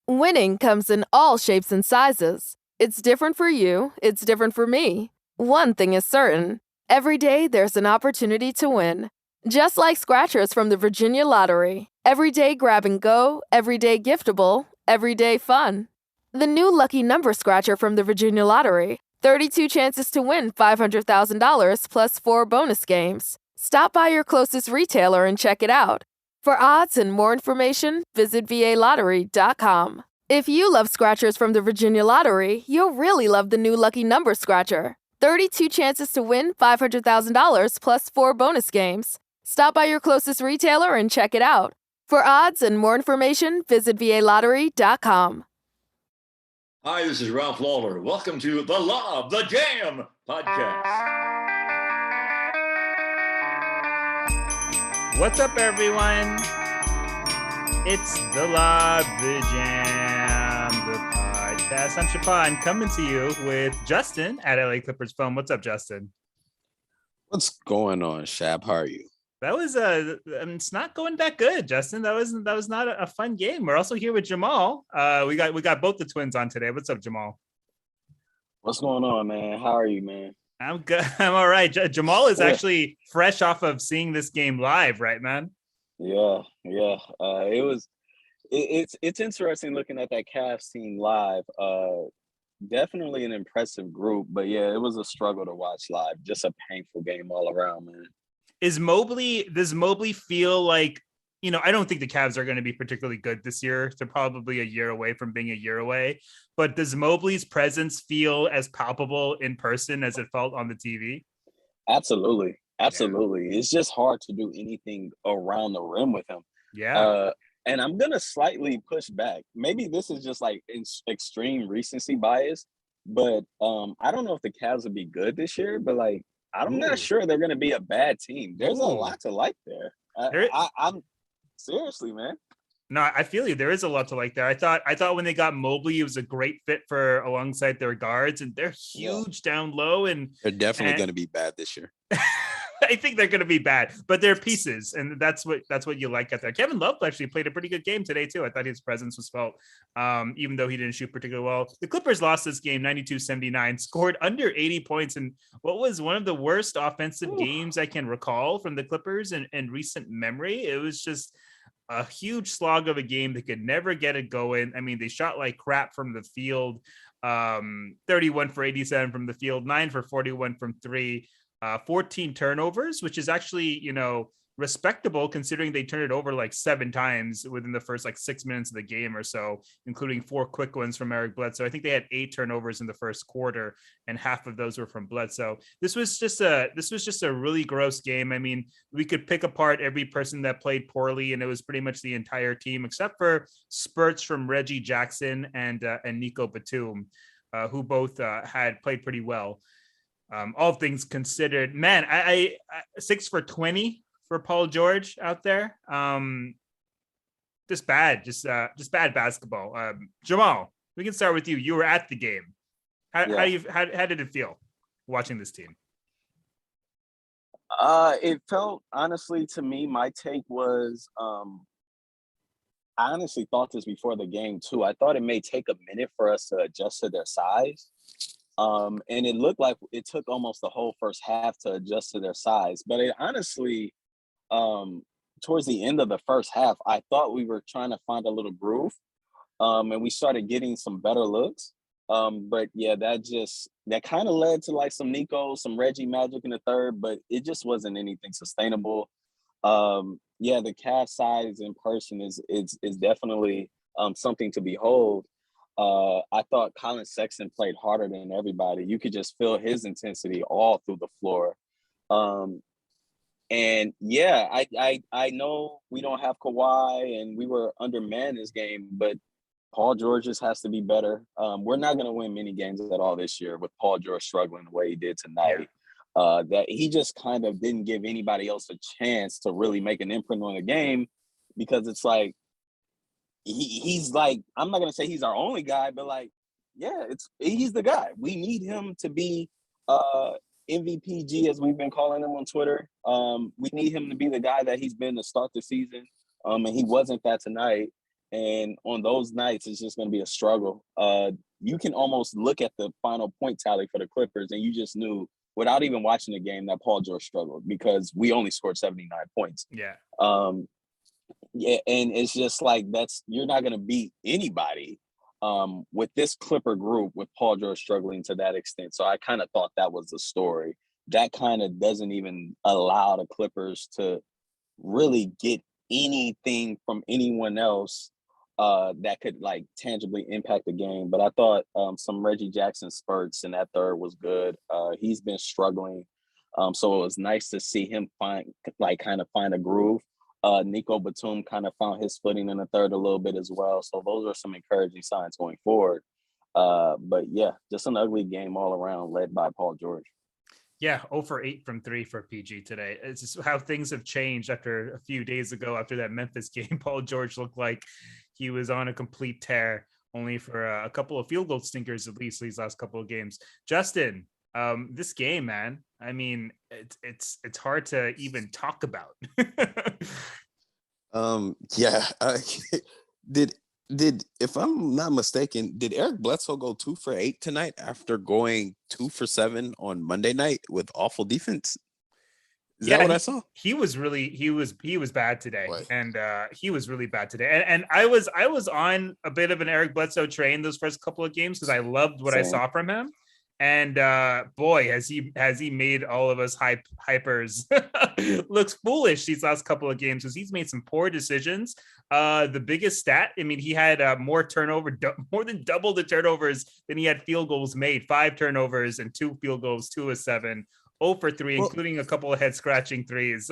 Winning comes in all shapes and sizes. It's different for you, it's different for me. One thing is certain, every day there's an opportunity to win. Just like scratchers from the Virginia Lottery. Every day grab and go, every day giftable, every day fun. The new lucky number scratcher from the Virginia Lottery. 32 chances to win $500,000 plus 4 bonus games. Stop by your closest retailer and check it out. For odds and more information, visit VALottery.com. If you love scratchers from the Virginia Lottery, you'll really love the new lucky number scratcher. 32 chances to win $500,000 plus 4 bonus games. Stop by your closest retailer and check it out. For odds and more information, visit VALottery.com. Hi, this is Ralph Lawler. Welcome to the Law of the Jam podcast. What's up, everyone? It's the Law of the Jam, the podcast. I'm Shapan, coming to you with Justin at LA Clippers Phone. What's up, Justin? What's going on, Shab? How are you? That was it's not going that good, Justin. That was not a fun game. We're also here with Jamal. We got both the twins on today. What's up, Jamal? What's going on, man? How are you, man? I'm good. I'm all right. Jamal is actually fresh off of seeing this game live, right, man? Yeah. It's interesting looking at that Cavs team live. Definitely an impressive group, but yeah, it was a struggle to watch live. Just a painful game all around, man. Does Mobley feel like, I don't think the Cavs are going to be particularly good this year. They're probably a year away from being a year away. But does Mobley's presence feel as palpable in person as it felt on the TV? Absolutely. It's just hard to do anything around the rim with him. Yeah. And I'm going to slightly push back. Maybe this is just like extreme recency bias, but I don't know if the Cavs will be good this year, but like, I'm not sure they're going to be a bad team. There's a lot to like there. I'm seriously, man. No, I feel you. There is a lot to like there. I thought when they got Mobley, it was a great fit for alongside their guards, and they're huge down low, and they're definitely going to be bad this year. I think they're going to be bad, but they're pieces, and that's what you like out there. Kevin Love actually played a pretty good game today too. I thought his presence was felt, even though he didn't shoot particularly well. The Clippers lost this game 92-79, scored under 80 points, and what was one of the worst offensive games I can recall from the Clippers in recent memory. It was just a huge slog of a game that could never get it going. I mean, they shot like crap from the field, 31 for 87 from the field, 9 for 41 from three. 14 turnovers, which is actually, respectable considering they turned it over like 7 times within the first like 6 minutes of the game or so, including 4 quick ones from Eric Bledsoe. I think they had 8 turnovers in the first quarter, and half of those were from Bledsoe. This was just a really gross game. I mean, we could pick apart every person that played poorly, and it was pretty much the entire team except for spurts from Reggie Jackson and Nico Batum, who both had played pretty well. All things considered, man, I 6 for 20 for Paul George out there. Just bad basketball. Jamal, we can start with you. You were at the game. How did it feel watching this team? It felt, honestly, to me, my take was, I honestly thought this before the game too. I thought it may take a minute for us to adjust to their size. And it looked like it took almost the whole first half to adjust to their size. But it honestly, towards the end of the first half, I thought we were trying to find a little groove. And we started getting some better looks. But yeah, that kind of led to like some Nico, some Reggie magic in the third, but it just wasn't anything sustainable. Yeah, the Cavs size in person is definitely something to behold. I thought Colin Sexton played harder than everybody. You could just feel his intensity all through the floor. And yeah, I know we don't have Kawhi and we were undermanned this game, but Paul George just has to be better. We're not going to win many games at all this year with Paul George struggling the way he did tonight. That he just kind of didn't give anybody else a chance to really make an imprint on the game, because it's like, he's like, I'm not gonna say he's our only guy, but like, yeah, he's the guy. We need him to be MVPG, as we've been calling him on Twitter. We need him to be the guy that he's been to start the season. And he wasn't that tonight. And on those nights, it's just going to be a struggle. You can almost look at the final point tally for the Clippers, and you just knew without even watching the game that Paul George struggled because we only scored 79 points. Yeah. Yeah, and it's just like you're not going to beat anybody with this Clipper group with Paul George struggling to that extent. So I kind of thought that was the story. That kind of doesn't even allow the Clippers to really get anything from anyone else that could like tangibly impact the game. But I thought some Reggie Jackson spurts in that third was good. He's been struggling. So it was nice to see him find a groove. Nico Batum kind of found his footing in the third a little bit as well. So those are some encouraging signs going forward. But yeah, just an ugly game all around led by Paul George. Yeah, 0 for 8 from 3 for PG today. It's just how things have changed after a few days ago after that Memphis game. Paul George looked like he was on a complete tear, only for a couple of field goal stinkers, at least these last couple of games. Justin, this game, man, I mean, it's hard to even talk about. Did if I'm not mistaken, did Eric Bledsoe go 2 for 8 tonight after going 2 for 7 on Monday night with awful defense? Is that what I saw? He was bad today. What? And he was really bad today. And I was on a bit of an Eric Bledsoe train those first couple of games because I loved what I saw from him. And boy, has he made all of us hypers looks foolish these last couple of games because he's made some poor decisions. The biggest stat, I mean, he had more than double the turnovers than he had field goals made. 5 turnovers and 2 field goals, 2 of 7, 0 for 3, including a couple of head scratching threes.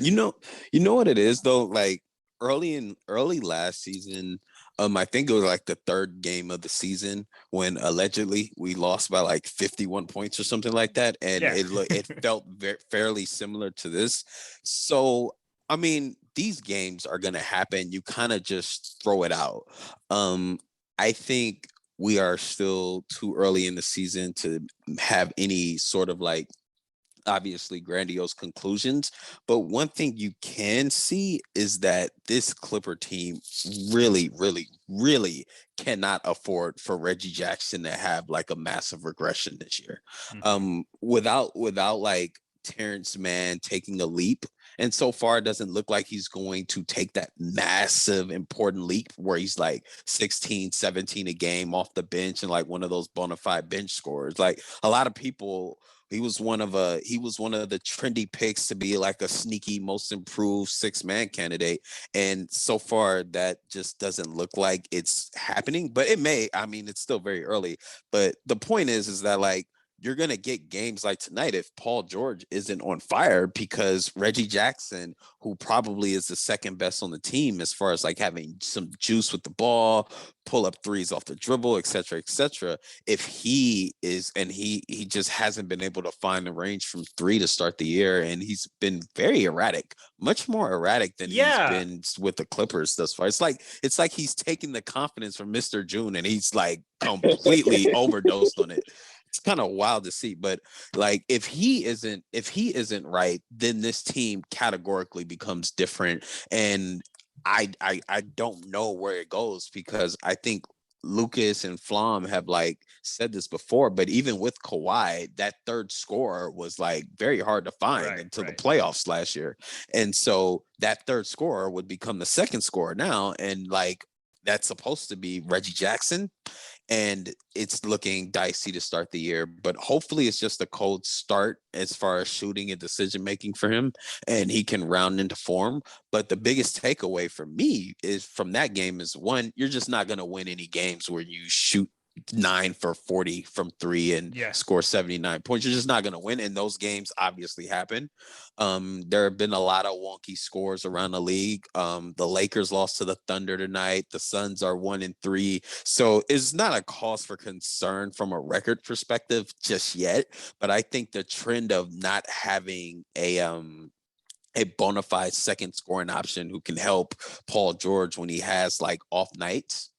You know what it is though, like early last season. I think it was like the third game of the season when allegedly we lost by like 51 points or something like that. And it felt fairly similar to this. So, I mean, these games are going to happen. You kind of just throw it out. I think we are still too early in the season to have any sort of like obviously grandiose conclusions, but one thing you can see is that this Clipper team really cannot afford for Reggie Jackson to have like a massive regression this year. Without like Terrence Mann taking a leap, and so far it doesn't look like he's going to take that massive important leap where he's like 16, 17 a game off the bench and like one of those bona fide bench scorers. Like a lot of people, he was one of the trendy picks to be like a sneaky most improved 6-man candidate. And so far that just doesn't look like it's happening, but it may. I mean, it's still very early, but the point is that like, you're going to get games like tonight if Paul George isn't on fire, because Reggie Jackson, who probably is the second best on the team as far as like having some juice with the ball, pull up threes off the dribble, et cetera, if he is, and he just hasn't been able to find the range from 3 to start the year, and he's been very erratic, much more erratic than he's been with the Clippers thus far. It's like he's taking the confidence from Mr. June and he's like completely overdosed on it. It's kind of wild to see, but like if he isn't right, then this team categorically becomes different. And I don't know where it goes, because I think Lucas and Flom have like said this before, but even with Kawhi, that third scorer was like very hard to find until the playoffs last year. And so that third scorer would become the second scorer now. And like, that's supposed to be Reggie Jackson. And it's looking dicey to start the year, but hopefully it's just a cold start as far as shooting and decision making for him, and he can round into form. But the biggest takeaway for me is from that game is, one, you're just not going to win any games where you shoot 9 for 40 from 3 and score 79 points. You're just not going to win, and those games obviously happen. There have been a lot of wonky scores around the league. The Lakers lost to the Thunder tonight. The Suns are 1-3. So it's not a cause for concern from a record perspective just yet. But I think the trend of not having a bona fide second scoring option who can help Paul George when he has like off nights,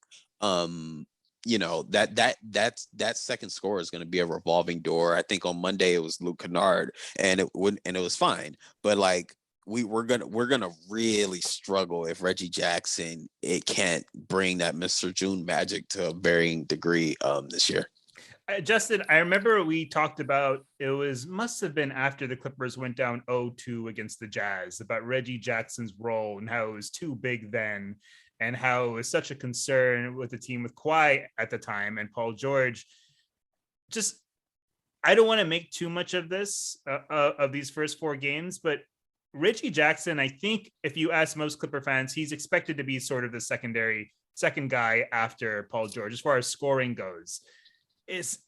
you know, that second score is going to be a revolving door. I think on Monday it was Luke Kennard, and it was fine. But like we're gonna really struggle if Reggie Jackson can't bring that Mr. June magic to a varying degree this year. Justin, I remember we talked about must have been after the Clippers went down 0-2 against the Jazz about Reggie Jackson's role and how it was too big then, and how it was such a concern with the team with Kawhi at the time and Paul George. Just, I don't want to make too much of this of these first 4 games, but Reggie Jackson, I think if you ask most Clipper fans, he's expected to be sort of the second guy after Paul George as far as scoring goes. Is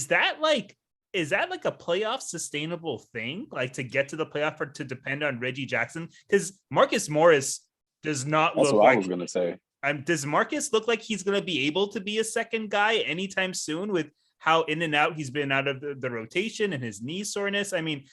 that like a playoff sustainable thing, like to get to the playoff or to depend on Reggie Jackson? Because Marcus Morris does not That's look what like I was gonna say. Does Marcus look like he's going to be able to be a second guy anytime soon with how in and out he's been out of the rotation and his knee soreness? I mean,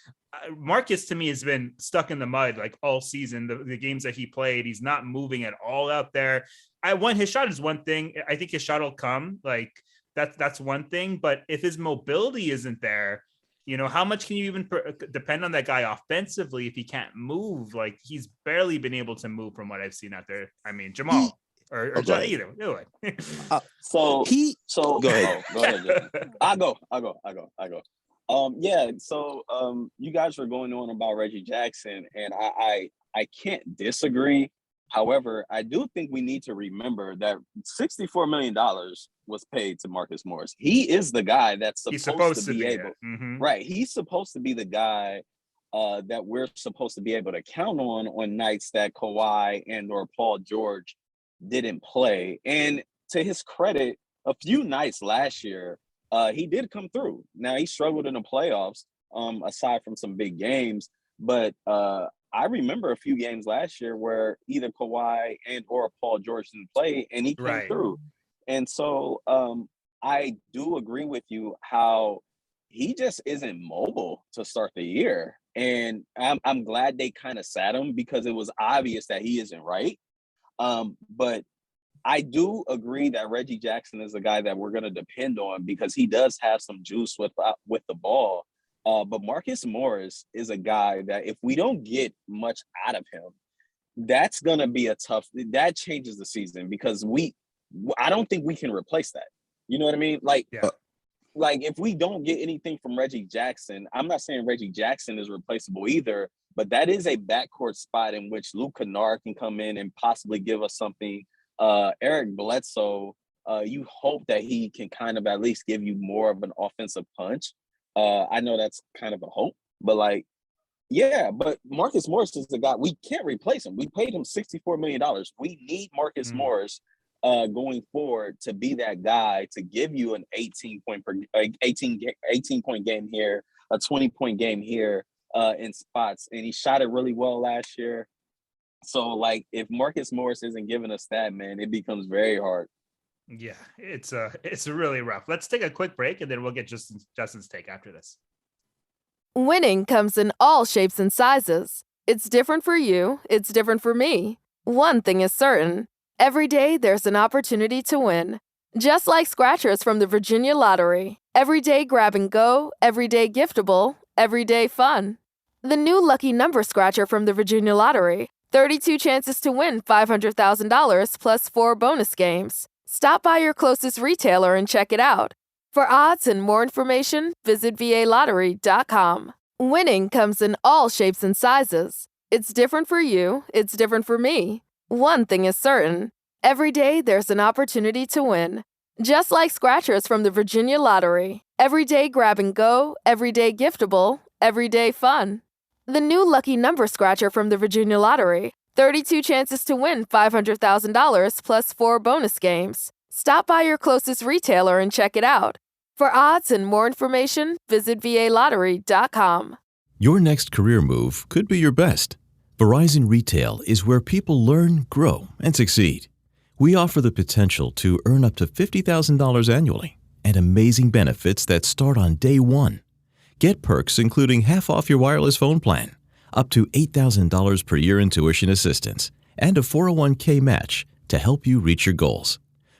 Marcus to me has been stuck in the mud like all season. The games that he played, he's not moving at all out there. His shot is one thing. I think his shot will come. Like that's one thing. But if his mobility isn't there, how much can you even depend on that guy offensively if he can't move? Like he's barely been able to move from what I've seen out there. I mean, Jamal or John, either way. So go ahead. Go ahead. I go. Yeah. So you guys were going on about Reggie Jackson, and I can't disagree. However, I do think we need to remember that $64 million was paid to Marcus Morris. He is the guy that's supposed to be able, right? He's supposed to be the guy that we're supposed to be able to count on nights that Kawhi and or Paul George didn't play. And to his credit, a few nights last year, he did come through. Now he struggled in the playoffs, aside from some big games, but I remember a few games last year where either Kawhi and or Paul George didn't play, and he came through. And so I do agree with you how he just isn't mobile to start the year. And I'm glad they kind of sat him because it was obvious that he isn't right. But I do agree that Reggie Jackson is a guy that we're going to depend on because he does have some juice with the ball. But Marcus Morris is a guy that if we don't get much out of him, that's going to be that changes the season because I don't think we can replace that. You know what I mean? Like if we don't get anything from Reggie Jackson, I'm not saying Reggie Jackson is replaceable either, but that is a backcourt spot in which Luke Kennard can come in and possibly give us something. Eric Bledsoe, you hope that he can kind of at least give you more of an offensive punch. I know that's kind of a hope, but but Marcus Morris is the guy. We can't replace him. We paid him $64 million. We need Marcus Morris going forward to be that guy to give you an 18 point game here, a 20-point game here in spots. And he shot it really well last year. So if Marcus Morris isn't giving us that, man, it becomes very hard. Yeah, it's really rough. Let's take a quick break and then we'll get Justin's take after this. Winning comes in all shapes and sizes. It's different for you. It's different for me. One thing is certain. Every day there's an opportunity to win. Just like scratchers from the Virginia Lottery. Every day grab and go, every day giftable, every day fun. The new lucky number scratcher from the Virginia Lottery. 32 chances to win $500,000 plus 4 bonus games. Stop by your closest retailer and check it out. For odds and more information, visit VALottery.com. Winning comes in all shapes and sizes. It's different for you. It's different for me. One thing is certain. Every day there's an opportunity to win. Just like scratchers from the Virginia Lottery. Every day grab and go, every day giftable, every day fun. The new lucky number scratcher from the Virginia Lottery. 32 chances to win $500,000 plus 4 bonus games. Stop by your closest retailer and check it out. For odds and more information, visit VALottery.com. Your next career move could be your best. Verizon Retail is where people learn, grow, and succeed. We offer the potential to earn up to $50,000 annually and amazing benefits that start on day one. Get perks including half off your wireless phone plan, up to $8,000 per year in tuition assistance, and a 401k match to help you reach your goals.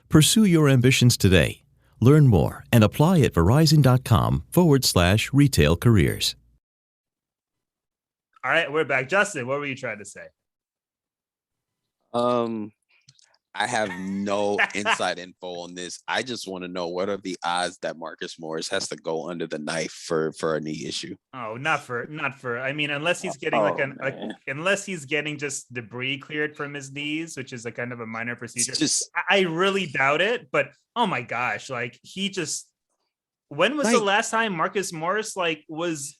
Pursue your ambitions today. Learn more and apply at verizon.com/retail careers. All right, we're back. Justin, what were you trying to say? I have no inside info on this. I just want to know what are the odds that Marcus Morris has to go under the knife for a knee issue. Oh, not for. I mean, unless he's getting unless he's getting just debris cleared from his knees, which is a kind of a minor procedure. I really doubt it. But oh my gosh, like he just. When was the last time Marcus Morris was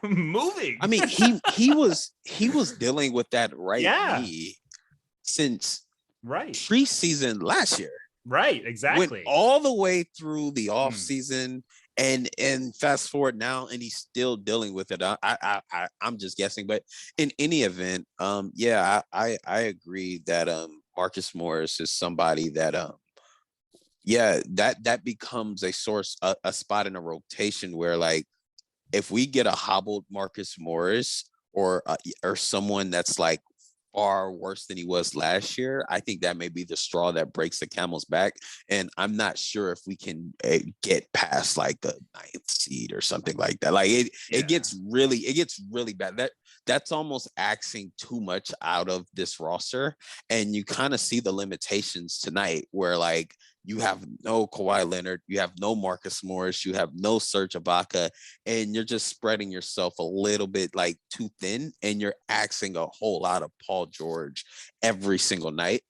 moving? I mean, he was dealing with that knee since preseason last year. Right, exactly. Went all the way through the off season and fast forward now, and he's still dealing with it. I'm just guessing, but in any event, I agree that Marcus Morris is somebody that that becomes a source, a spot in a rotation where like if we get a hobbled Marcus Morris or someone that's like far worse than he was last year, I think that may be the straw that breaks the camel's back. And I'm not sure if we can get past like the 9th seed or something like that. Like it gets really bad. That's almost axing too much out of this roster. And you kind of see the limitations tonight where like you have no Kawhi Leonard, you have no Marcus Morris, you have no Serge Ibaka, and you're just spreading yourself a little bit like too thin, and you're axing a whole lot of Paul George every single night.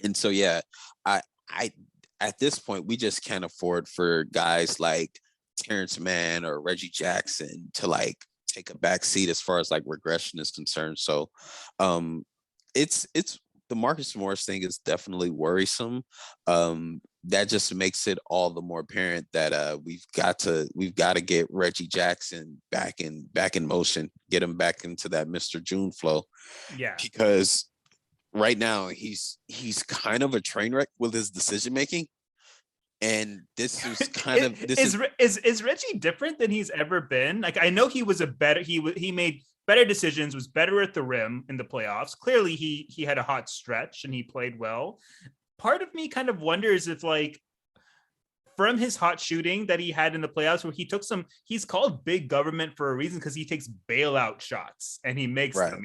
And so, I at this point, we just can't afford for guys like Terrence Mann or Reggie Jackson to like take a back seat as far as like regression is concerned. So it's the Marcus Morris thing is definitely worrisome. That just makes it all the more apparent that we've got to get Reggie Jackson back in motion, get him back into that Mr. June flow. Yeah. Because right now he's kind of a train wreck with his decision making. And this is kind of is Reggie different than he's ever been? Like I know he was he made better decisions, was better at the rim in the playoffs. Clearly he had a hot stretch and he played well. Part of me kind of wonders if like from his hot shooting that he had in the playoffs where he took he's called big government for a reason because he takes bailout shots and he makes them,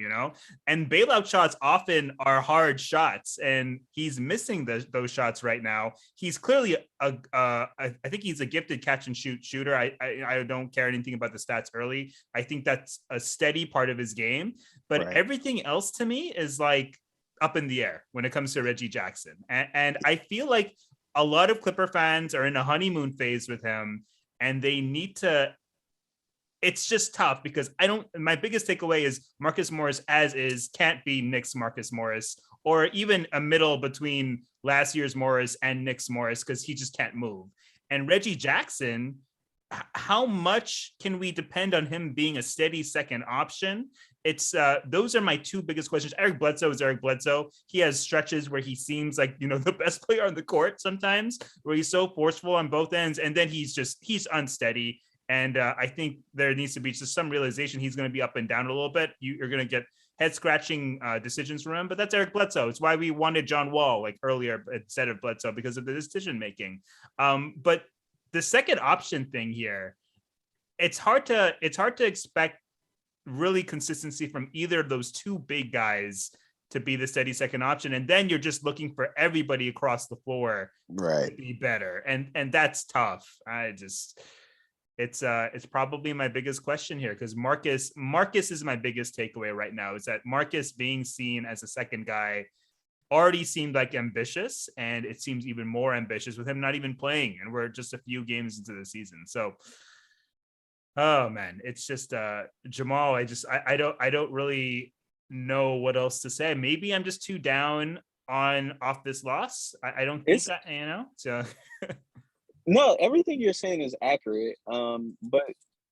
and bailout shots often are hard shots and he's missing those shots right now. He's clearly I think he's a gifted catch and shoot shooter. I don't care anything about the stats early. I think that's a steady part of his game, but everything else to me is like up in the air when it comes to Reggie Jackson. And I feel like a lot of Clipper fans are in a honeymoon phase with him and they need to, it's just tough because my biggest takeaway is Marcus Morris as is can't be Knicks Marcus Morris or even a middle between last year's Morris and Knicks Morris because he just can't move. And Reggie Jackson, how much can we depend on him being a steady second option? It's those are my two biggest questions. Eric Bledsoe is Eric Bledsoe. He has stretches where he seems like, the best player on the court sometimes, where he's so forceful on both ends. And then he's unsteady. And I think there needs to be just some realization he's going to be up and down a little bit. You're going to get head scratching decisions from him, but that's Eric Bledsoe. It's why we wanted John Wall like earlier instead of Bledsoe because of the decision making. But the second option thing here, it's hard to expect really consistency from either of those two big guys to be the steady second option. And then you're just looking for everybody across the floor to be better. And that's tough. It's probably my biggest question here because Marcus is my biggest takeaway right now is that Marcus being seen as a second guy already seemed like ambitious, and it seems even more ambitious with him not even playing, and we're just a few games into the season. So, oh man, it's just Jamal. I don't really know what else to say. Maybe I'm just too down off this loss. I don't think that, So no, everything you're saying is accurate. But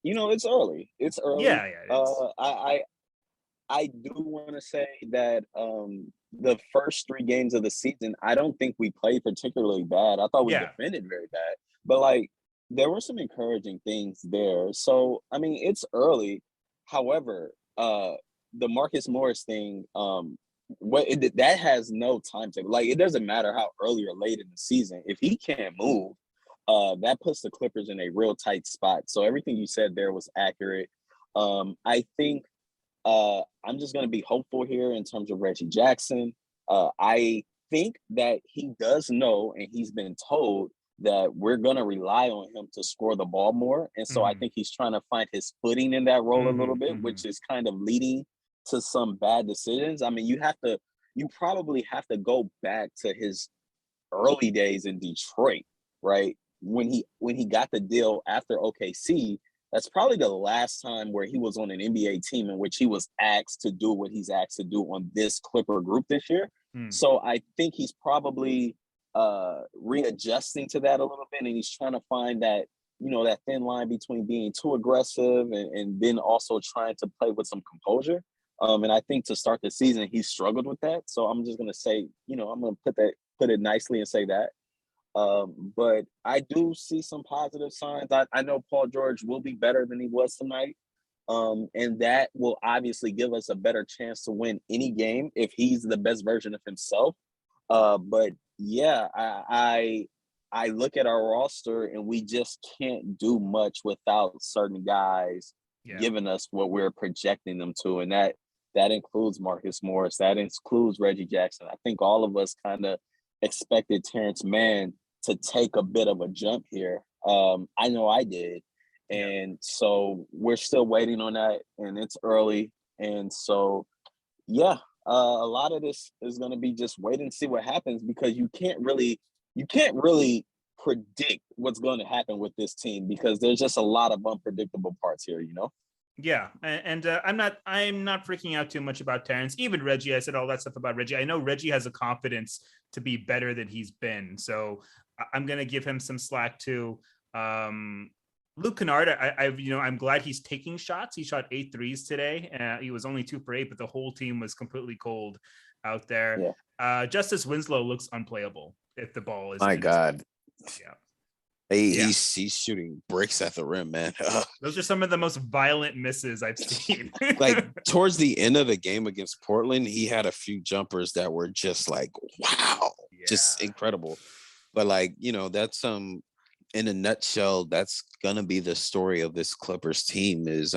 it's early. It's early. Yeah. It is. I do want to say that the first 3 games of the season, I don't think we played particularly bad. I thought we defended very bad, but like there were some encouraging things there. So, I mean, it's early. However, the Marcus Morris thing, that has no timetable. Like, it doesn't matter how early or late in the season. If he can't move, that puts the Clippers in a real tight spot. So everything you said there was accurate. I think I'm just going to be hopeful here in terms of Reggie Jackson. I think that he does know, and he's been told that we're going to rely on him to score the ball more. And so I think he's trying to find his footing in that role a little bit, which is kind of leading to some bad decisions. I mean, you probably have to go back to his early days in Detroit, right? When he got the deal after OKC, that's probably the last time where he was on an NBA team in which he was asked to do what he's asked to do on this Clipper group this year. So I think he's probably readjusting to that a little bit, and he's trying to find that, that thin line between being too aggressive and then also trying to play with some composure. And I think to start the season, he struggled with that. So I'm just going to say, I'm going to put it nicely and say that. But I do see some positive signs. I know Paul George will be better than he was tonight. And that will obviously give us a better chance to win any game if he's the best version of himself. But yeah, I look at our roster and we just can't do much without certain guys giving us what we're projecting them to. And that includes Marcus Morris. That includes Reggie Jackson. I think all of us kind of expected Terrence Mann to take a bit of a jump here. I know I did. And so we're still waiting on that, and it's early. And so, yeah, a lot of this is going to be just wait and see what happens, because you can't really predict what's going to happen with this team, because there's just a lot of unpredictable parts here, Yeah, and I'm not freaking out too much about Terrence. Even Reggie, I said all that stuff about Reggie. I know Reggie has a confidence to be better than he's been, so I'm gonna give him some slack too. Luke Kennard, I'm glad he's taking shots. He shot 8 threes today. He was only 2 for 8, but the whole team was completely cold out there. Yeah. Justice Winslow looks unplayable if the ball is. My God. Yeah. He's shooting bricks at the rim, man. Those are some of the most violent misses I've seen. Like towards the end of the game against Portland, he had a few jumpers that were just like, wow, just incredible. But like, that's in a nutshell, that's gonna be the story of this Clippers team is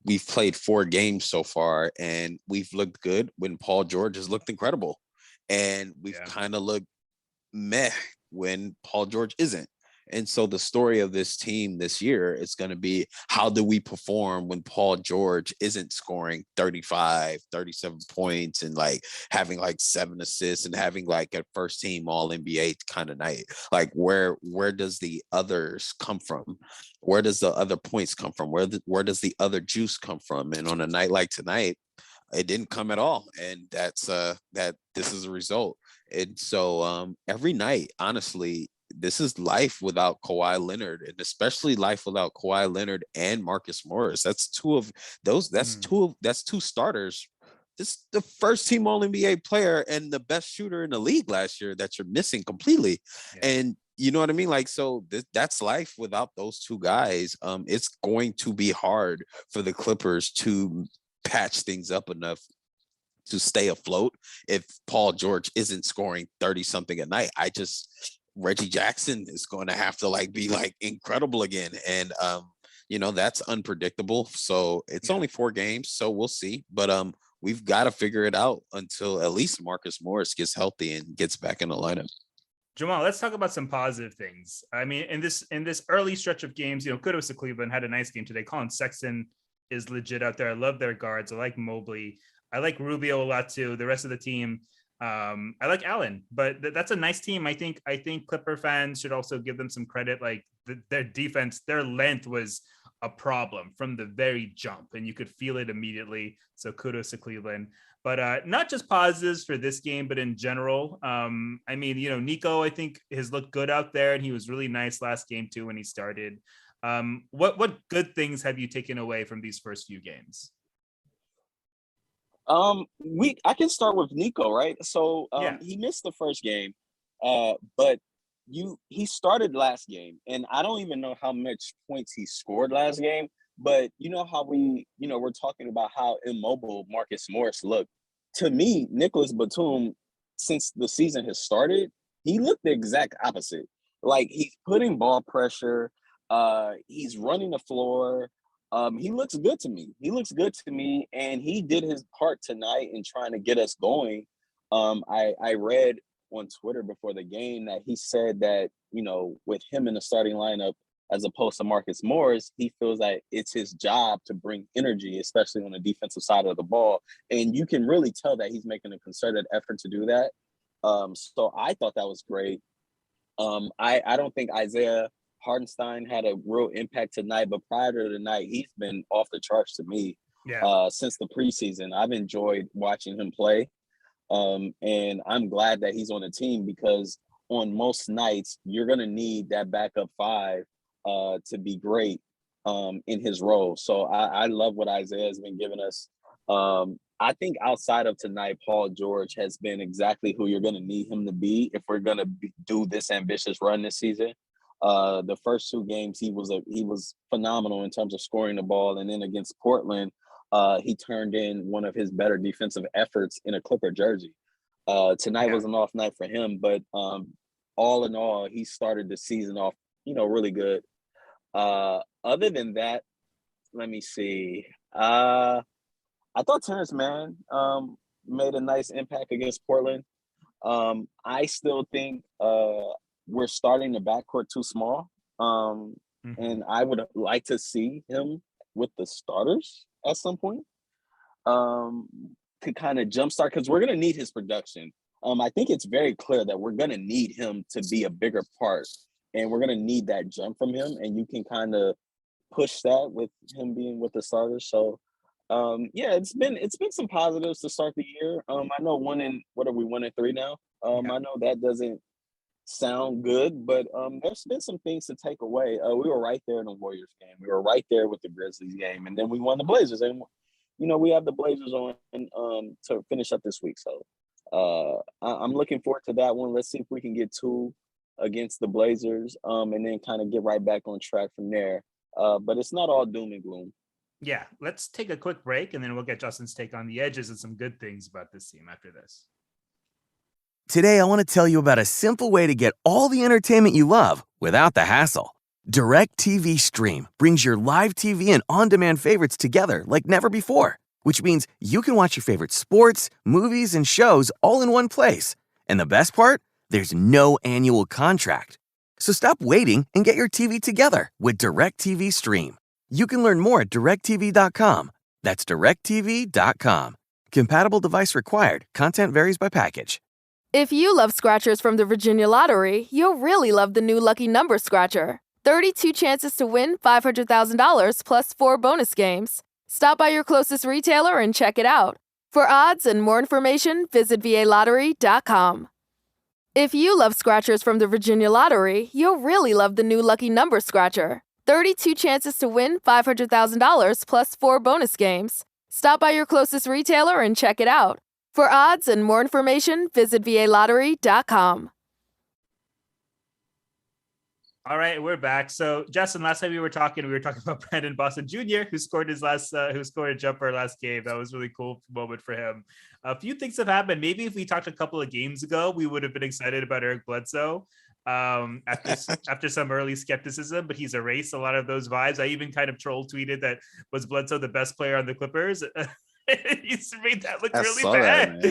we've played 4 games so far and we've looked good when Paul George has looked incredible. And we've kind of looked meh when Paul George isn't. And so the story of this team this year is going to be, how do we perform when Paul George isn't scoring 35, 37 points and like having like 7 assists and having like a first team all NBA kind of night? Like where does the others come from? Where does the other points come from? Where does the other juice come from? And on a night like tonight, it didn't come at all. And that's that this is a result. And so every night, honestly, this is life without Kawhi Leonard, and especially life without Kawhi Leonard and Marcus Morris. That's 2 of those. That's 2 starters. This is the first team all NBA player and the best shooter in the league last year that you're missing completely. Yeah. And you know what I mean? Like, so that's life without those 2 guys. It's going to be hard for the Clippers to patch things up enough to stay afloat if Paul George isn't scoring 30 something a night. Reggie Jackson is going to have to be incredible again. And, that's unpredictable. So it's only 4 games. So we'll see. But we've got to figure it out until at least Marcus Morris gets healthy and gets back in the lineup. Jamal, let's talk about some positive things. I mean, in this early stretch of games, kudos to Cleveland, had a nice game today. Colin Sexton is legit out there. I love their guards. I like Mobley. I like Rubio a lot too. The rest of the team, I like Allen, but that's a nice team. I think Clipper fans should also give them some credit. Like their defense, their length was a problem from the very jump, and you could feel it immediately. So kudos to Cleveland. But not just positives for this game, but in general. Nico, I think has looked good out there, and he was really nice last game too when he started. What good things have you taken away from these first few games? I can start with Nico, right? So he missed the first game, but he started last game, and I don't even know how much points he scored last game. But you know how we're talking about how immobile Marcus Morris looked. To me, Nicholas Batum, since the season has started, he looked the exact opposite. Like he's putting ball pressure, he's running the floor. He looks good to me. And he did his part tonight in trying to get us going. I read on Twitter before the game that he said that, with him in the starting lineup as opposed to Marcus Morris, he feels that it's his job to bring energy, especially on the defensive side of the ball. And you can really tell that he's making a concerted effort to do that. So I thought that was great. I don't think Isaiah Hartenstein had a real impact tonight, but prior to tonight, he's been off the charts to me. Yeah. Since the preseason. I've enjoyed watching him play. And I'm glad that he's on the team because on most nights, you're going to need that backup five to be great in his role. So I love what Isaiah has been giving us. I think outside of tonight, Paul George has been exactly who you're going to need him to be if we're going to do this ambitious run this season. The first two games, he was phenomenal in terms of scoring the ball. And then against Portland, he turned in one of his better defensive efforts in a Clipper jersey. Tonight was an off night for him, but all in all, he started the season off, really good. Other than that, let me see. I thought Terrence Mann made a nice impact against Portland. I still think we're starting the backcourt too small. And I would like to see him with the starters at some point to kind of jumpstart, because we're going to need his production. I think it's very clear that we're going to need him to be a bigger part, and we're going to need that jump from him, and you can kind of push that with him being with the starters. So, it's been some positives to start the year. I know 1-3 now. I know that doesn't sound good, but there's been some things to take away. We were right there in the Warriors game. We were right there with the Grizzlies game, and then we won the Blazers. And we have the Blazers on to finish up this week. So I'm looking forward to that one. Let's see if we can get 2 against the Blazers, and then kind of get right back on track from there. But it's not all doom and gloom. Yeah, let's take a quick break, and then we'll get Justin's take on the edges and some good things about this team after this. Today, I want to tell you about a simple way to get all the entertainment you love without the hassle. DirecTV Stream brings your live TV and on-demand favorites together like never before, which means you can watch your favorite sports, movies, and shows all in one place. And the best part? There's no annual contract. So stop waiting and get your TV together with DirecTV Stream. You can learn more at directtv.com. That's directtv.com. Compatible device required. Content varies by package. If you love scratchers from the Virginia Lottery, you'll really love the new Lucky Number Scratcher. 32 chances to win $500,000 plus 4 bonus games. Stop by your closest retailer and check it out. For odds and more information, visit VALottery.com. If you love scratchers from the Virginia Lottery, you'll really love the new Lucky Number Scratcher. 32 chances to win $500,000 plus 4 bonus games. Stop by your closest retailer and check it out. For odds and more information, visit VALottery.com. All right, we're back. So, Justin, last time we were talking about Brandon Boston Jr., who scored a jumper last game. That was a really cool moment for him. A few things have happened. Maybe if we talked a couple of games ago, we would have been excited about Eric Bledsoe after some early skepticism, but he's erased a lot of those vibes. I even kind of troll tweeted that was Bledsoe the best player on the Clippers. He's made that look really bad.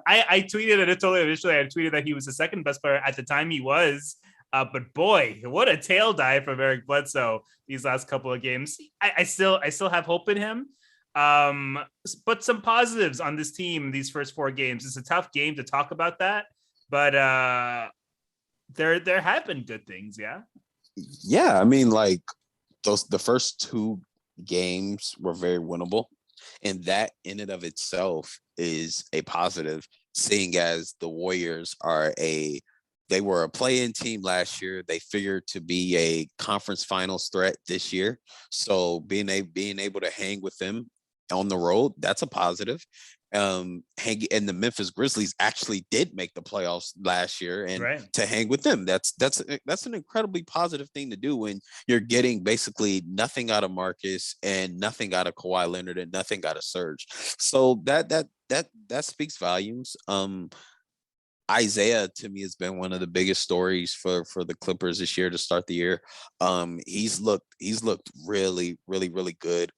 I tweeted it totally initially. I tweeted that he was the second best player at the time. He was, but boy, what a tail dive from Eric Bledsoe these last couple of games. I still have hope in him. But some positives on this team these first 4 games. It's a tough game to talk about that, but there have been good things. Yeah, I mean, like the first 2 games were very winnable, and that in and of itself is a positive, seeing as the Warriors they were a play-in team last year. They figured to be a conference finals threat this year, so being able to hang with them on the road, that's a positive. And the Memphis Grizzlies actually did make the playoffs last year, and to hang with them, that's an incredibly positive thing to do when you're getting basically nothing out of Marcus and nothing out of Kawhi Leonard and nothing out of Serge. So that speaks volumes. Isaiah to me has been one of the biggest stories for the Clippers this year to start the year. He's looked really, really, really good.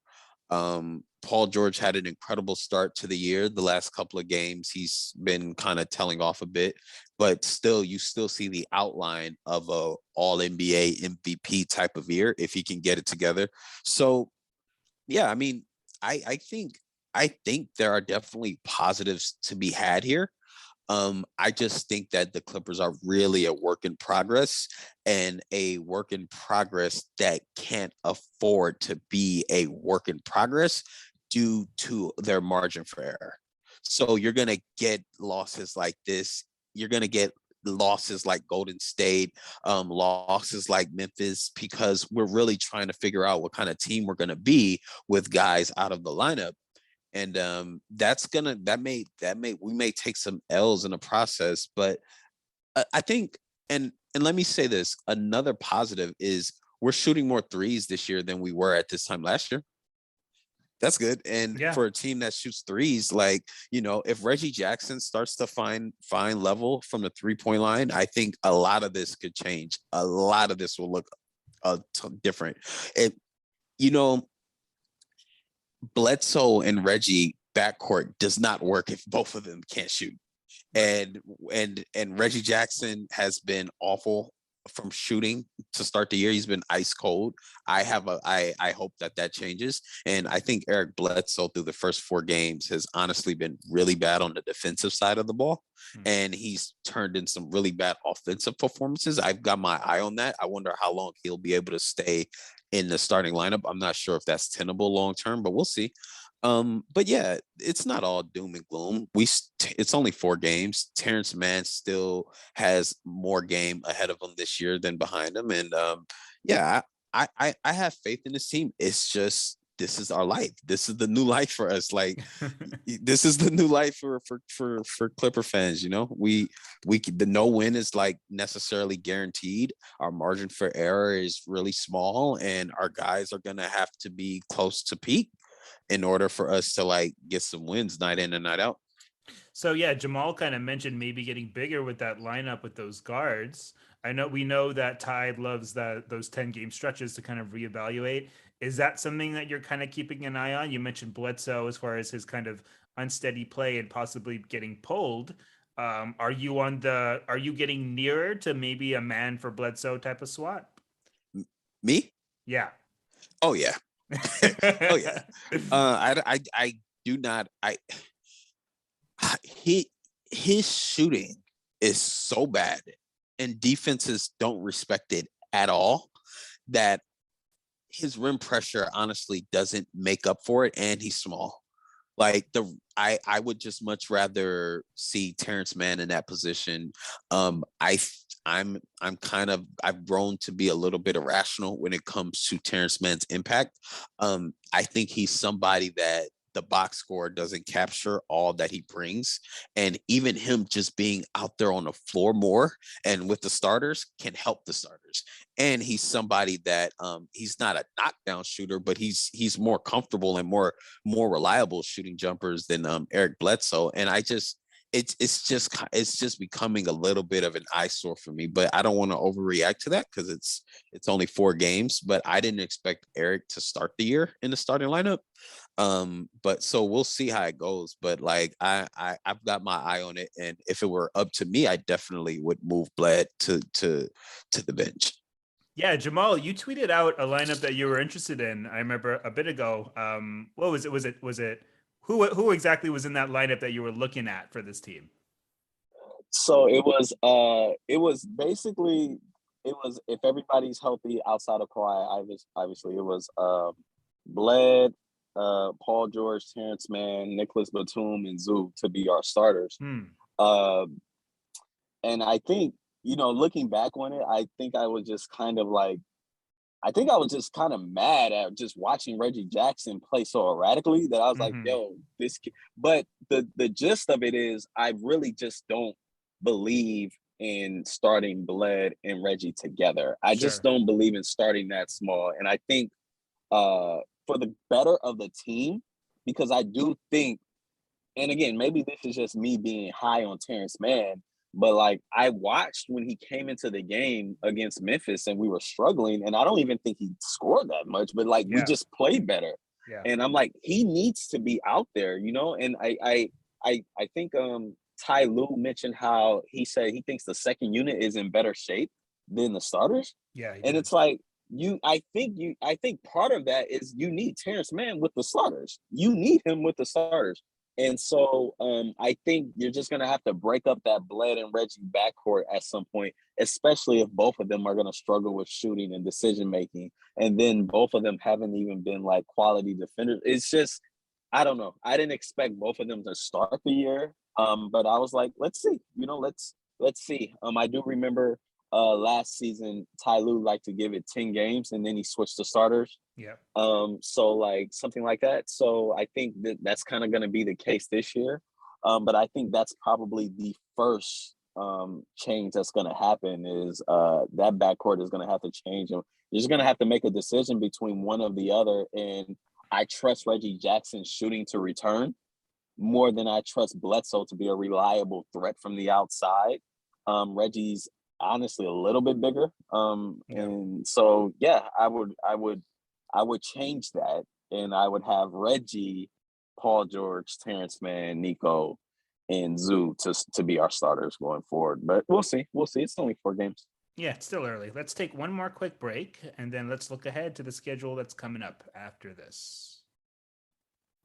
Paul George had an incredible start to the year. The last couple of games, he's been kind of telling off a bit, but still, you still see the outline of a All NBA MVP type of year if he can get it together. So, yeah, I mean, I think there are definitely positives to be had here. I just think that the Clippers are really a work in progress, and a work in progress that can't afford to be a work in progress due to their margin for error. So you're going to get losses like this. You're going to get losses like Golden State, losses like Memphis, because we're really trying to figure out what kind of team we're going to be with guys out of the lineup. And we may take some L's in the process, but I think, and let me say this, another positive is we're shooting more threes this year than we were at this time last year. That's good. And Yeah. for a team that shoots threes, like, if Reggie Jackson starts to find level from the 3-point line, I think a lot of this could change. A lot of this will look different. It, you know, Bledsoe and Reggie backcourt does not work if both of them can't shoot. And Reggie Jackson has been awful from shooting to start the year. He's been ice cold. I hope that changes. And I think Eric Bledsoe through the first 4 games has honestly been really bad on the defensive side of the ball. And he's turned in some really bad offensive performances. I've got my eye on that. I wonder how long he'll be able to stay in the starting lineup. I'm not sure if that's tenable long term, but we'll see. But yeah, it's not all doom and gloom. It's only 4 games. Terrence Mann still has more game ahead of him this year than behind him. And yeah, I have faith in this team. It's just, this is our life. This is the new life for us. Like, this is the new life for Clipper fans. The no win is like necessarily guaranteed. Our margin for error is really small, and our guys are gonna have to be close to peak in order for us to like get some wins night in and night out. So yeah, Jamal kind of mentioned maybe getting bigger with that lineup with those guards. We know that Tide loves those 10-game stretches to kind of reevaluate. Is that something that you're kind of keeping an eye on? You mentioned Bledsoe as far as his kind of unsteady play and possibly getting pulled. Are you getting nearer to maybe a man for Bledsoe type of swap? Me? Yeah. Oh yeah. Oh yeah. I do not. His shooting is so bad, and defenses don't respect it at all, that his rim pressure honestly doesn't make up for it, and he's small. Like I would just much rather see Terrence Mann in that position. I've grown to be a little bit irrational when it comes to Terrence Mann's impact. I think he's somebody that the box score doesn't capture all that he brings. And even him just being out there on the floor more and with the starters can help the starters. And he's somebody that he's not a knockdown shooter, but he's more comfortable and more reliable shooting jumpers than Eric Bledsoe. And it's just becoming a little bit of an eyesore for me. But I don't want to overreact to that because it's only 4 games. But I didn't expect Eric to start the year in the starting lineup. But so we'll see how it goes. But like I've got my eye on it, and if it were up to me, I definitely would move Bled to the bench. Yeah, Jamal, you tweeted out a lineup that you were interested in. I remember a bit ago. What was it? Was it who exactly was in that lineup that you were looking at for this team? So it was basically, if everybody's healthy outside of Kawhi, obviously it was Bled, Paul George, Terrence Mann, Nicholas Batum, and Zoo to be our starters. And I think, looking back on it, I think I was just kind of mad at just watching Reggie Jackson play so erratically that I was like, yo, this kid. But the gist of it is I really just don't believe in starting Bled and Reggie together. I just don't believe in starting that small. And I think for the better of the team, because I do think, and again, maybe this is just me being high on Terrence Mann, But like I watched when he came into the game against Memphis and we were struggling, and I don't even think he scored that much, but like we Yeah. just played better. Yeah. And I'm like, he needs to be out there, you know. And I think Ty Lue mentioned how he said he thinks the second unit is in better shape than the starters. Yeah. And it's like I think part of that is you need Terrence Mann with the starters. You need him with the starters. And so I think you're just gonna have to break up that Bled and Reggie backcourt at some point, especially if both of them are gonna struggle with shooting and decision making. And then both of them haven't even been like quality defenders. It's just, I don't know. I didn't expect both of them to start the year. But I was like, let's see. Let's see. I do remember last season Ty Lue liked to give it 10 games and then he switched to starters. Yeah. So like something like that. So I think that's kind of going to be the case this year. But I think that's probably the first change that's going to happen is that backcourt is going to have to change. And you're just going to have to make a decision between one or the other. And I trust Reggie Jackson's shooting to return more than I trust Bledsoe to be a reliable threat from the outside. Reggie's honestly a little bit bigger. And so, yeah, I would change that. And I would have Reggie, Paul George, Terrence Mann, Nico, and Zoo to be our starters going forward. But we'll see. It's only 4 games. Yeah, it's still early. Let's take one more quick break, and then let's look ahead to the schedule that's coming up after this.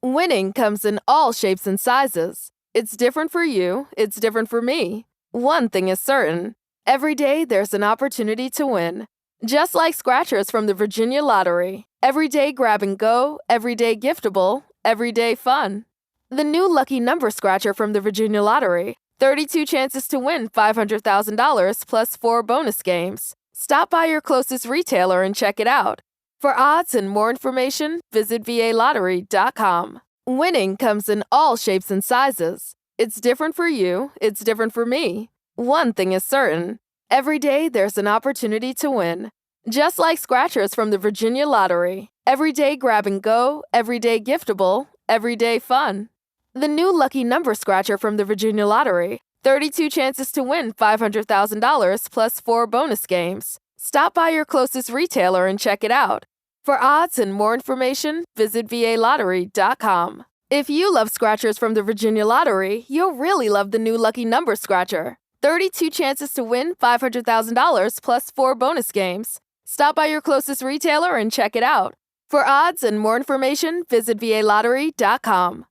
Winning comes in all shapes and sizes. It's different for you, it's different for me. One thing is certain. Every day there's an opportunity to win. Just like scratchers from the Virginia Lottery. Every day grab and go, every day giftable, every day fun. The new lucky number scratcher from the Virginia Lottery. 32 chances to win $500,000 plus 4 bonus games. Stop by your closest retailer and check it out. For odds and more information, visit VALottery.com. Winning comes in all shapes and sizes. It's different for you, it's different for me. One thing is certain. Every day there's an opportunity to win. Just like scratchers from the Virginia Lottery. Every day grab and go, every day giftable, every day fun. The new lucky number scratcher from the Virginia Lottery. 32 chances to win $500,000 plus 4 bonus games. Stop by your closest retailer and check it out. For odds and more information, visit VALottery.com. If you love scratchers from the Virginia Lottery, you'll really love the new lucky number scratcher. 32 chances to win $500,000 plus 4 bonus games. Stop by your closest retailer and check it out. For odds and more information, visit VALottery.com.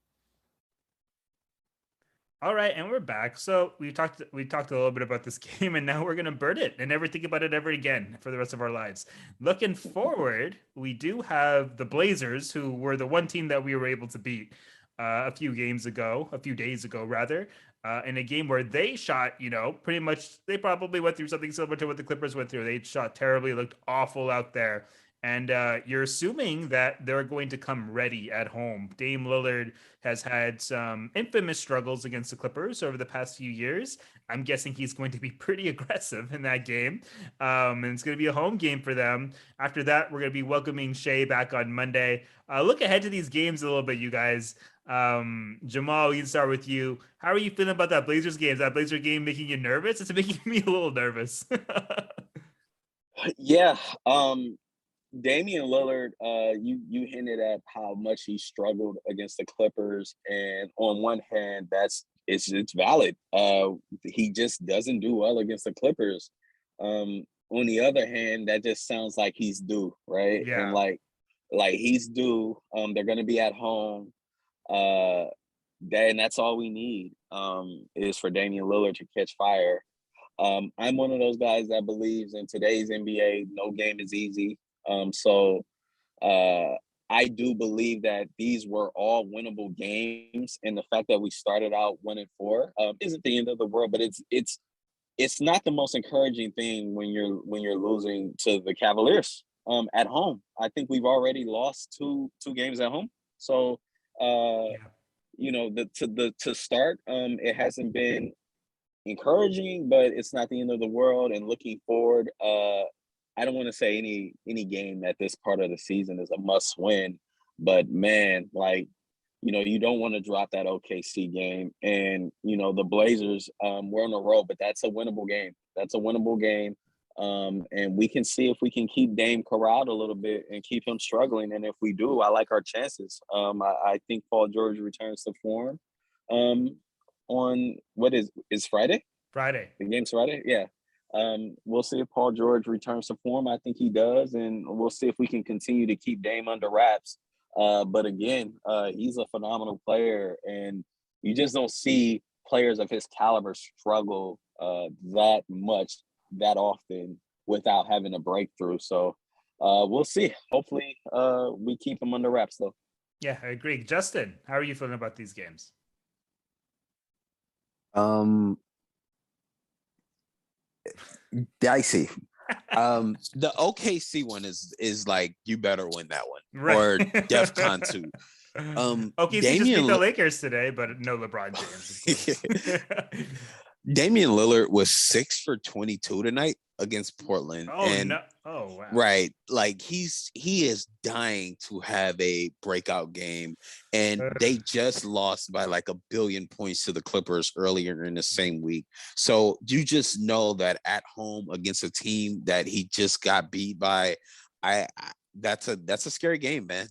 All right, and we're back. So we talked a little bit about this game, and now we're gonna burn it and never think about it ever again for the rest of our lives. Looking forward, we do have the Blazers, who were the one team that we were able to beat a few days ago, in a game where they shot, pretty much. They probably went through something similar to what the Clippers went through. They shot terribly, looked awful out there. And you're assuming that they're going to come ready at home. Dame Lillard has had some infamous struggles against the Clippers over the past few years. I'm guessing he's going to be pretty aggressive in that game. And it's going to be a home game for them. After that, we're going to be welcoming Shea back on Monday. Look ahead to these games a little bit, you guys. Jamal, we can start with you. How are you feeling about that Blazers game? Is that Blazer game making you nervous? It's making me a little nervous. Yeah. Damian Lillard, you hinted at how much he struggled against the Clippers, and on one hand, it's valid. He just doesn't do well against the Clippers. On the other hand, that just sounds like he's due, right? Yeah. And like he's due. They're gonna be at home. And that's all we need is for Damian Lillard to catch fire. I'm one of those guys that believes in today's NBA, no game is easy. So I do believe that these were all winnable games, and the fact that we started out 1-4 isn't the end of the world, but it's not the most encouraging thing when you're losing to the Cavaliers at home. I think we've already lost two games at home. So to start, it hasn't been encouraging, but it's not the end of the world. And looking forward, I don't want to say any game at this part of the season is a must win, but man, like you don't want to drop that OKC game. And, the Blazers, we're on the road, but that's a winnable game. That's a winnable game. And we can see if we can keep Dame Corrado a little bit and keep him struggling. And if we do, I like our chances. I think Paul George returns to form on what is Friday? Friday. The game's Friday? Yeah. We'll see if Paul George returns to form. I think he does. And we'll see if we can continue to keep Dame under wraps. But again, he's a phenomenal player. And you just don't see players of his caliber struggle that much, that often without having a breakthrough. So we'll see. Hopefully we keep him under wraps, though. Yeah, I agree. Justin, how are you feeling about these games? Dicey. The OKC one is like, you better win that one, Right. or DEFCON 2. OKC just beat the Lakers today, but no LeBron James. Damian Lillard was 6 for 22 tonight against Portland. Oh wow. Right. Like he is dying to have a breakout game. And they just lost by like 1 billion points to the Clippers earlier in the same week. So you just know that at home against a team that he just got beat by, that's a scary game, man.